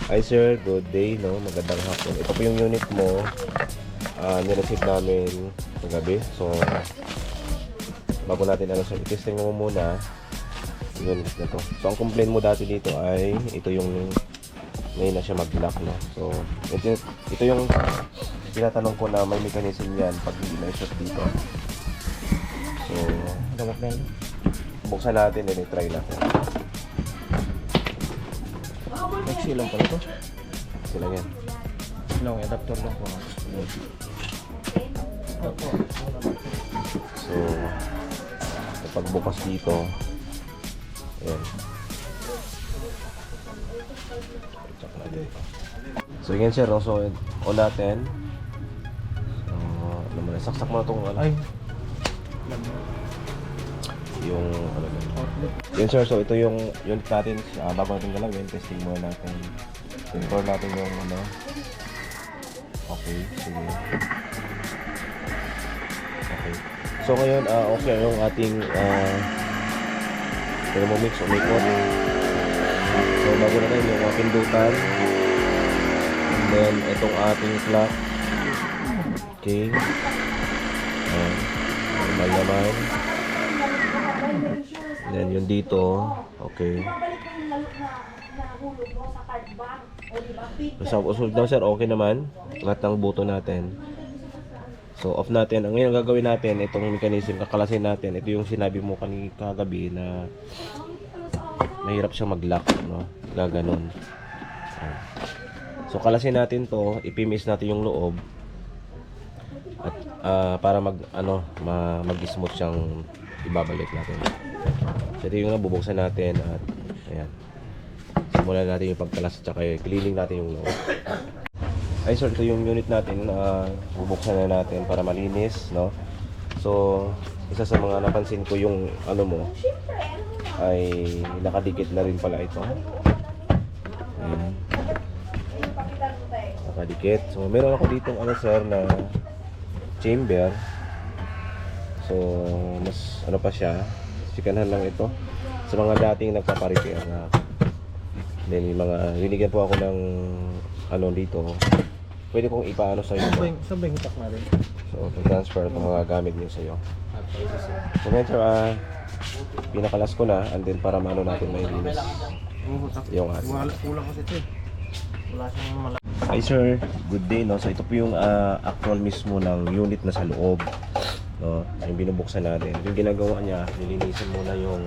Hi sir, good day, no? Magandang hapon. Ito po yung unit mo. Nireceive namin kagabi. So, bago natin sir, i-testing mo muna yung unit na to. So, ang complaint mo dati dito ay ito yung ngayon na siya mag-lock, no? So, ito yung tinatanong ko na may mechanism yan pag hindi na-shot dito. So, buksan natin and i-try natin. Maxi lang pala to. Sila yan. Long adapter lang po. So, kapag bukas dito, ayan. Check natin. So, yan sir, no? So, on natin. Ano muna, saksak mo na itong ano. Ay. Yung ano lang. Yun sir, so ito yung unit natin. Bago natin galawin, testing muna natin. Record natin yung ano. Okay, sige. Okay. So ngayon, okay yung ating Thermomix umikot. So bago natin yung pindutan. And then itong ating clock. Okay. Normal naman. Then yung dito, okay. So usunod na sir, okay naman. Lahat ng buto natin. So off natin. Ang ngayon gagawin natin, itong mechanism, kakalasin natin. Ito yung sinabi mo kagabi na mahirap siyang mag-lock, no? Gaganon. So kalasin natin to, ipimis natin yung loob. At para mag-smooth siyang ibabalik natin. So ito yung nabubuksan natin at ayan. Simulan natin yung pagkalas at saka cleaning natin yung loob. Ay sir, ito yung unit natin. Bubuksan na natin para malinis, no? So, isa sa mga napansin ko yung ano mo ay nakadikit na rin pala ito. Ayan. Nakadikit. So, meron ako dito sir na chamber. So, mas ano pa siya, sikanhan lang ito sa mga dating nagpapa-repair na. Then yung mga binigyan po ako ng dito, pwede kong ipaano sa iyo. Saan ba yung hitak natin? So, transfer itong mga gamit niyo sa iyo. So, medyo pinakalas ko na and then para maano natin mailinis yung ating. Kulang kasi ito eh. Wala siyang malaki. Hi sir, good day, no? So ito po yung actual mismo ng unit na sa loob, no? Yung binubuksan natin. Yung ginagawa niya, nilinisin muna yung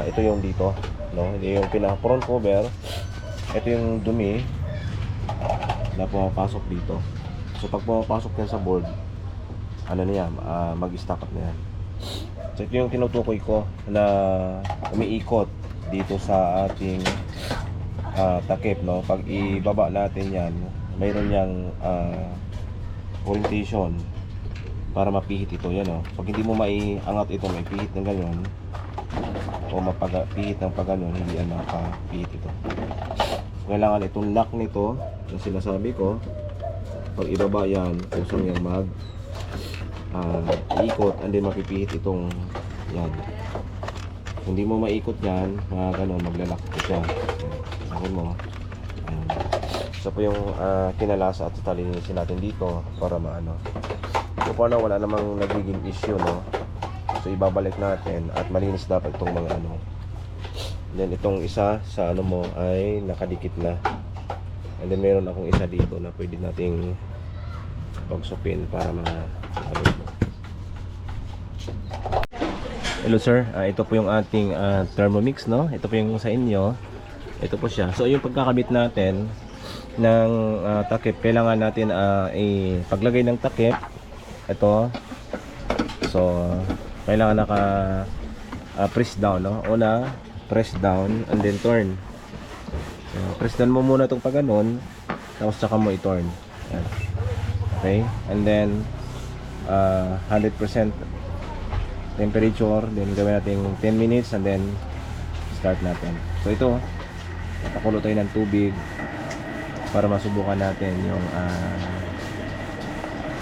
ito yung dito, no? Hindi yung pinaka-front cover. Ito yung dumi na pumapasok dito. So pag pumapasok yan sa board, ano na yan, mag-stack up na yan. So ito yung tinutukoy ko na umiikot dito sa ating takip, no? Pag ibaba natin yan, mayroon yang orientation para mapihit ito yan, no? Pag hindi mo maiangat ito, may pihit ng ganyan o mapagpihit ng pagganon, hindi yan makapihit ito. Kailangan itong lock nito na sinasabi ko, pag ibaba yan, kusang yan mag iikot and then mapipihit itong yan. Kung hindi mo maikot yan, mga ganon, maglalak ito siya. Sakin mo. So po yung kinalasa at talinisin natin dito para maano. So paano wala namang nagiging issue, no? So ibabalik natin at malinis dapat itong mga ano. Then itong isa sa ano mo ay nakadikit na. And then meron akong isa dito na pwede nating pagsupin para ano. Hello sir, ito po yung ating Thermomix, no? Ito po yung sa inyo. Ito po siya. So yung pagkakabit natin ng takip, kailangan natin paglagay ng takip ito. So kailangan naka press down, no? Una, press down and then turn. So, press down mo muna itong pag ganon, tapos saka mo i-turn. Yan. Okay? And then 100% temperature, then gawin natin 10 minutes and then start natin. So ito, pakulo tayo ng tubig para masubukan natin yung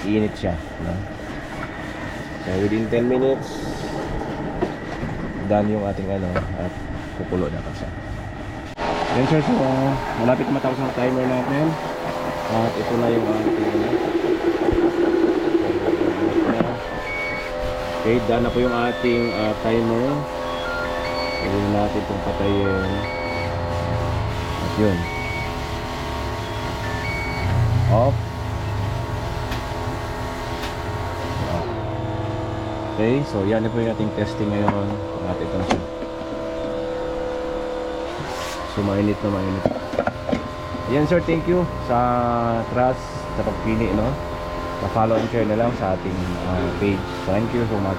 iinit siya, no? So within 10 minutes done yung ating at kukulo na pa siya. Yan sir, so malapit matapos ang timer natin. At ito na yung ating okay, done na po yung ating timer. Pwede na natin itong patayin. At yun. Off. Okay, so yan na po yung ating testing ngayon. At ito na siya. So mainit na mainit. Yan sir, thank you sa trust, sa pagpili, no? Pa-follow and share na lang sa ating page. Thank you so much.